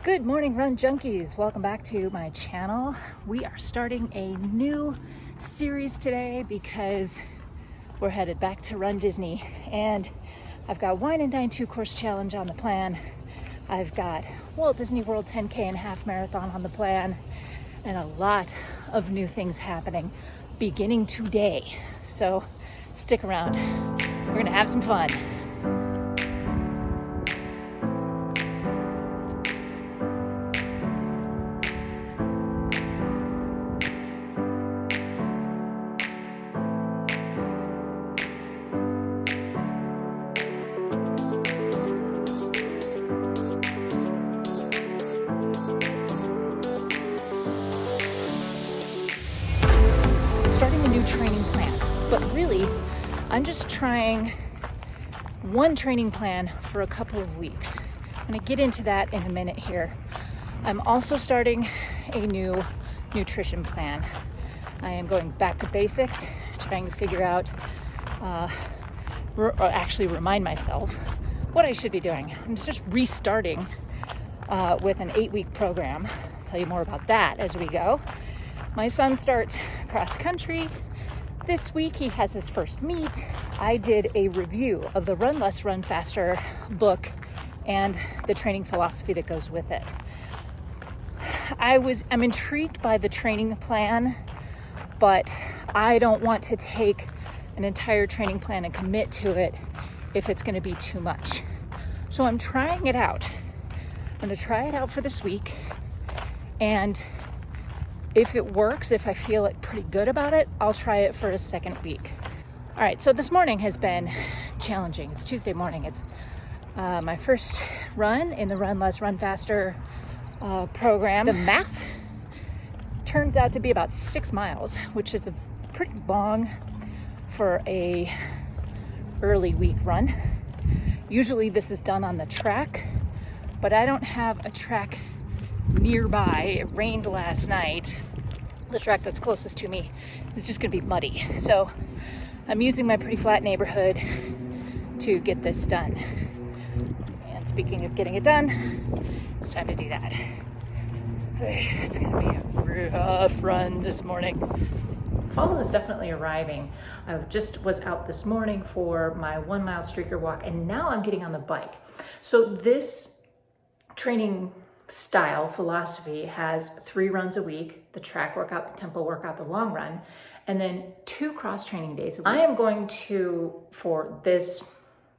Good morning, Run Junkies. Welcome back to my channel. We are starting a new series today because we're headed back to Run Disney, and I've got Wine and Dine 2 course challenge on the plan. I've got Walt Disney World 10K and half marathon on the plan, and a lot of new things happening beginning today. So stick around. We're gonna have some fun. Training plan, but really I'm just trying one training plan for a couple of weeks. I'm going to get into that in a minute here. I'm also starting a new nutrition plan. I am going back to basics, trying to figure out or actually remind myself what I should be doing. I'm just restarting with an 8-week program. I'll tell you more about that as we go. My son starts cross country this week. He has his first meet. I did a review of the Run Less, Run Faster book and the training philosophy that goes with it. I'm intrigued by the training plan, but I don't want to take an entire training plan and commit to it if it's going to be too much. So I'm trying it out. I'm going to try it out for this week, and if it works, if I feel like pretty good about it, I'll try it for a second week. All right, so this morning has been challenging. It's Tuesday morning. It's my first run in the Run Less, Run Faster program. The math turns out to be about 6 miles, which is a pretty long for a early week run. Usually this is done on the track, but I don't have a track nearby. It rained last night. The track that's closest to me is just gonna be muddy. So I'm using my pretty flat neighborhood to get this done. And speaking of getting it done, it's time to do that. It's gonna be a rough run this morning. Fall is definitely arriving. I just was out this morning for my 1 mile streaker walk, and now I'm getting on the bike. So this training style philosophy has 3 runs a week: the track workout, the tempo workout, the long run, and then 2 cross training days a week. I am going to, for this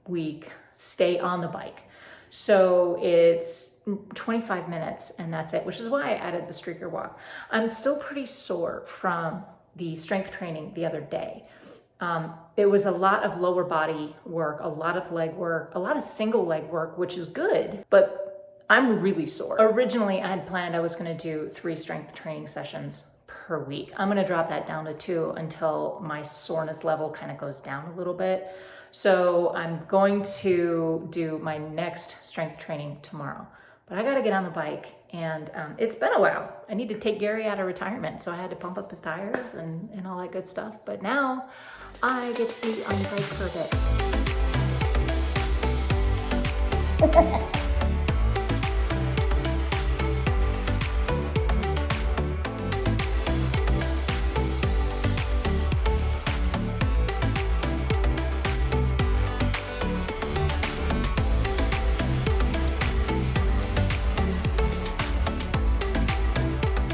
week, stay on the bike. So it's 25 minutes and that's it, which is why I added the streaker walk. I'm still pretty sore from the strength training the other day. It was a lot of lower body work, a lot of leg work, a lot of single leg work, which is good, but I'm really sore. Originally, I had planned I was gonna do 3 strength training sessions per week. I'm gonna drop that down to 2 until my soreness level kind of goes down a little bit. So I'm going to do my next strength training tomorrow. But I gotta get on the bike, and it's been a while. I need to take Gary out of retirement, so I had to pump up his tires and all that good stuff. But now I get to be on the bike for a bit.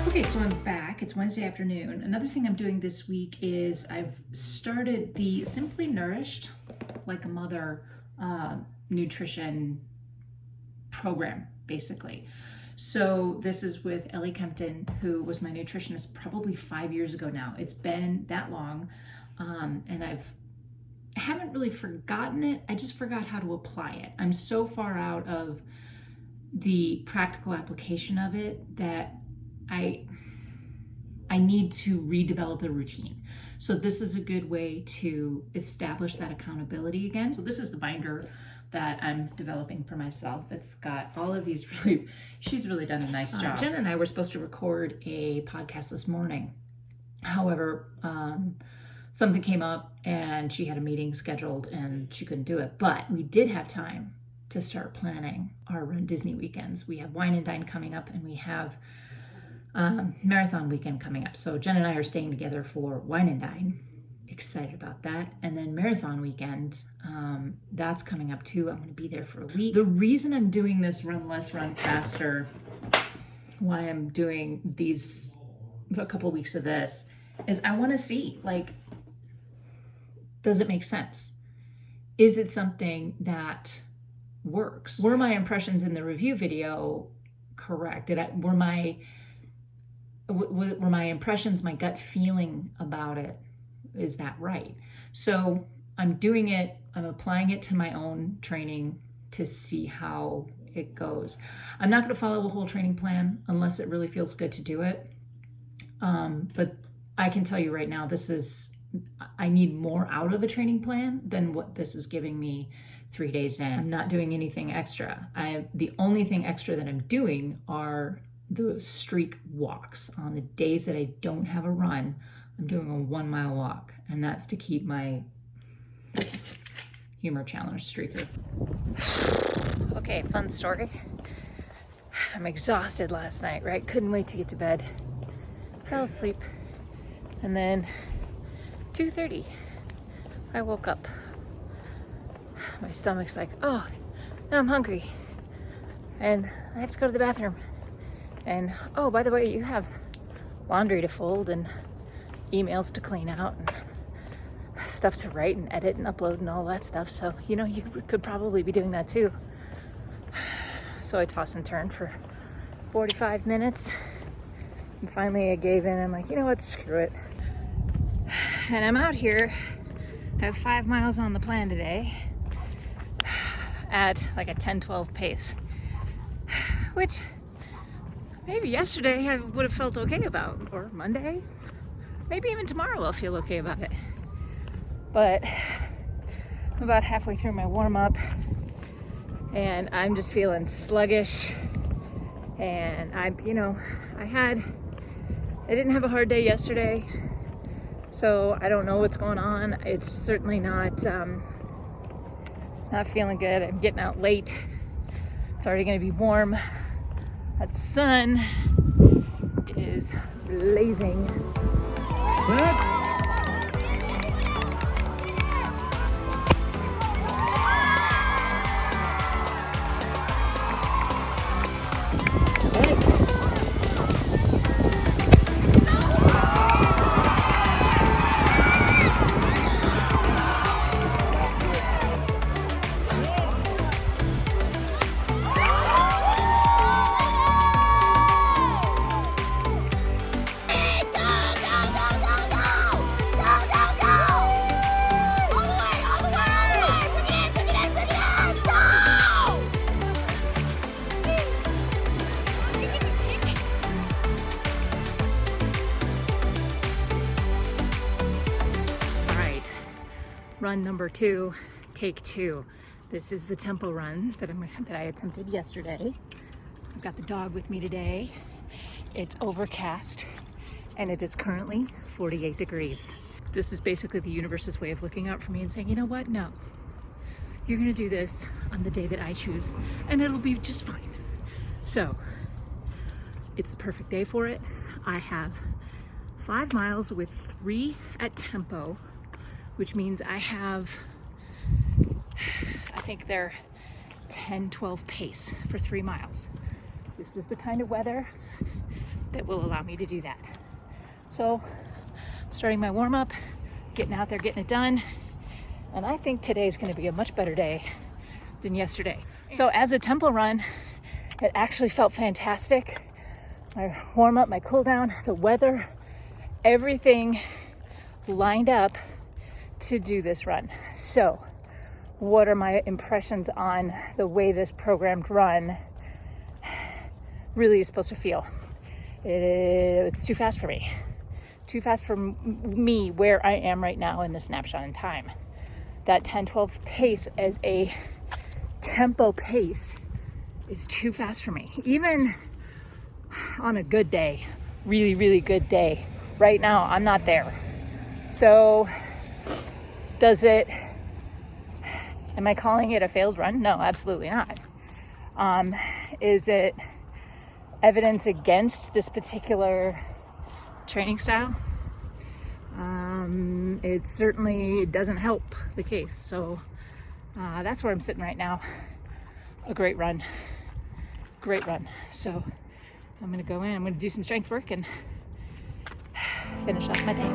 Okay, so I'm back. It's Wednesday afternoon. Another thing I'm doing this week is I've started the Simply Nourished, Like a Mother nutrition program, basically. So this is with Ellie Kempton, who was my nutritionist probably 5 years ago now. It's been that long, and I haven't really forgotten it. I just forgot how to apply it. I'm so far out of the practical application of it that I need to redevelop the routine. So this is a good way to establish that accountability again. So this is the binder that I'm developing for myself. It's got all of these she's really done a nice job. Jen and I were supposed to record a podcast this morning. However, something came up and she had a meeting scheduled and she couldn't do it. But we did have time to start planning our Run Disney weekends. We have Wine and Dine coming up, and we have Marathon weekend coming up. So Jen and I are staying together for Wine and Dine. Excited about that. And then Marathon weekend, that's coming up too. I'm going to be there for a week. The reason I'm doing this Run Less, Run Faster, why I'm doing these a couple of weeks of this, is I want to see, like, does it make sense? Is it something that works? Were my impressions in the review video correct? Were my impressions, my gut feeling about it, is that right? So I'm doing it, I'm applying it to my own training to see how it goes. I'm not going to follow a whole training plan unless it really feels good to do it. But I can tell you right now, I need more out of a training plan than what this is giving me 3 days in. I'm not doing anything extra. The only thing extra that I'm doing are the streak walks. On the days that I don't have a run, I'm doing a 1 mile walk, and that's to keep my humor challenge streaker. Okay, fun story. I'm exhausted last night, right? Couldn't wait to get to bed. Fell asleep. And then 2:30, I woke up. My stomach's like, oh, now I'm hungry. And I have to go to the bathroom. And, oh, by the way, you have laundry to fold and emails to clean out and stuff to write and edit and upload and all that stuff. So, you know, you could probably be doing that too. So I tossed and turned for 45 minutes. And finally I gave in. I'm like, you know what, screw it. And I'm out here. I have 5 miles on the plan today at like a 10-12 pace, which maybe yesterday I would have felt okay about, or Monday. Maybe even tomorrow I'll feel okay about it. But I'm about halfway through my warm-up and I'm just feeling sluggish. And I didn't have a hard day yesterday, so I don't know what's going on. It's certainly not feeling good. I'm getting out late. It's already going to be warm. That sun is blazing. Run number 2, take 2. This is the tempo run that I attempted yesterday. I've got the dog with me today. It's overcast and it is currently 48 degrees. This is basically the universe's way of looking out for me and saying, you know what? No, you're gonna do this on the day that I choose and it'll be just fine. So it's the perfect day for it. I have 5 miles with 3 at tempo, which means I have, I think they're 10-12 pace for 3 miles. This is the kind of weather that will allow me to do that. So I'm starting my warm up, getting out there, getting it done. And I think today's gonna be a much better day than yesterday. So as a tempo run, it actually felt fantastic. My warm up, my cool down, the weather, everything lined up to do this run. So what are my impressions on the way this programmed run really is supposed to feel? It's too fast for me. Too fast for me where I am right now in the snapshot in time. That 10-12 pace as a tempo pace is too fast for me. Even on a good day, really, really good day, right now I'm not Am I calling it a failed run? No, absolutely not. Is it evidence against this particular training style? It certainly doesn't help the case. So that's where I'm sitting right now. A great run. Great run. So I'm gonna go in, I'm gonna do some strength work and finish off my day.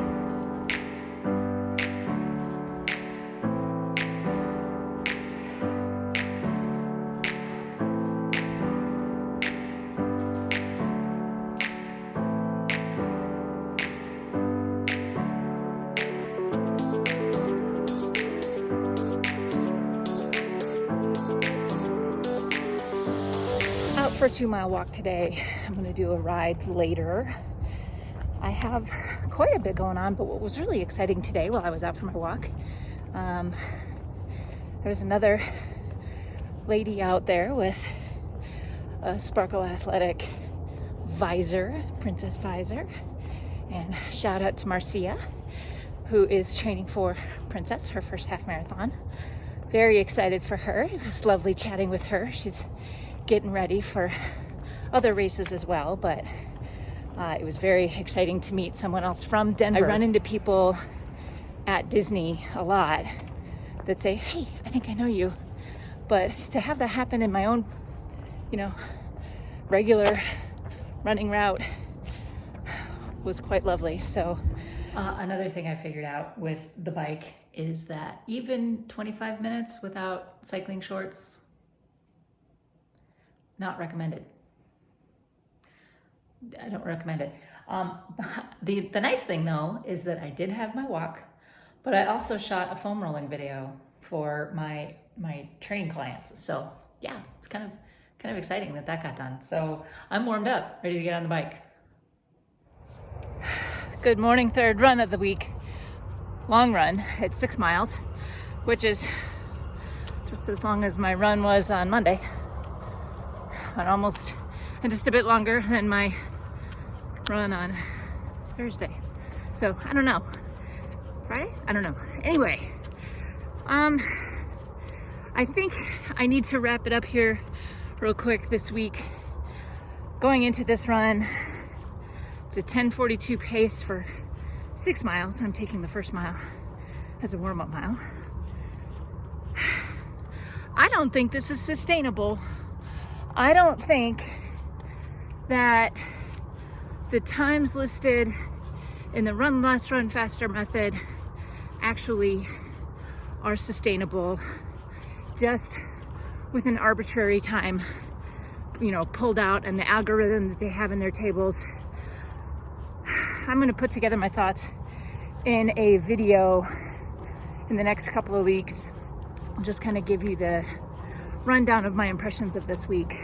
For a 2-mile walk today. I'm going to do a ride later. I have quite a bit going on, but what was really exciting today while I was out for my walk, there was another lady out there with a Sparkle Athletic visor, Princess visor, and shout out to Marcia, who is training for Princess, her first half marathon. Very excited for her. It was lovely chatting with her. She's getting ready for other races as well, but it was very exciting to meet someone else from Denver. I run into people at Disney a lot that say, hey, I think I know you. But to have that happen in my own, regular running route was quite lovely. So another thing I figured out with the bike is that even 25 minutes without cycling shorts, not recommended. I don't recommend it. The nice thing though is that I did have my walk, but I also shot a foam rolling video for my training clients. So yeah, it's kind of exciting that got done. So I'm warmed up, ready to get on the bike. Good morning, third run of the week. Long run. It's 6 miles, which is just as long as my run was on Monday. And just a bit longer than my run on Thursday. So I don't know. Friday? I don't know. Anyway, I think I need to wrap it up here real quick this week. Going into this run, it's a 10:42 pace for 6 miles. I'm taking the first mile as a warm-up mile. I don't think this is sustainable. I don't think that the times listed in the run less, run faster method actually are sustainable just with an arbitrary time, pulled out and the algorithm that they have in their tables. I'm going to put together my thoughts in a video in the next couple of weeks. I'll just kind of give you the rundown of my impressions of this week.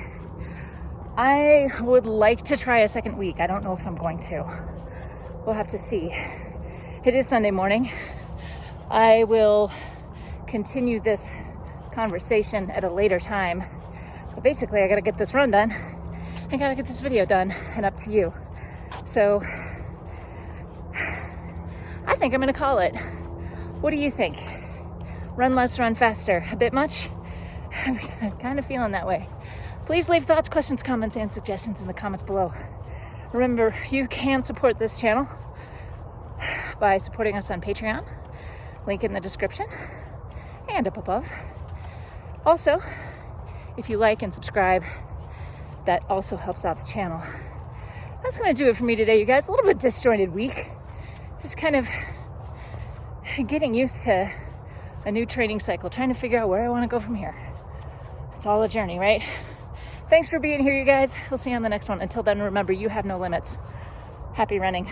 I would like to try a second week. I don't know if I'm going to. We'll have to see. It is Sunday morning. I will continue this conversation at a later time. But basically, I gotta get this run done. I gotta get this video done and up to you. So I think I'm gonna call it. What do you think? Run less, run faster. A bit much? I'm kind of feeling that way. Please leave thoughts, questions, comments, and suggestions in the comments below. Remember, you can support this channel by supporting us on Patreon. Link in the description and up above. Also, if you like and subscribe, that also helps out the channel. That's gonna do it for me today, you guys. A little bit disjointed week. Just kind of getting used to a new training cycle, trying to figure out where I want to go from here. It's all a journey, right? Thanks for being here, you guys. We'll see you on the next one. Until then, remember, you have no limits. Happy running.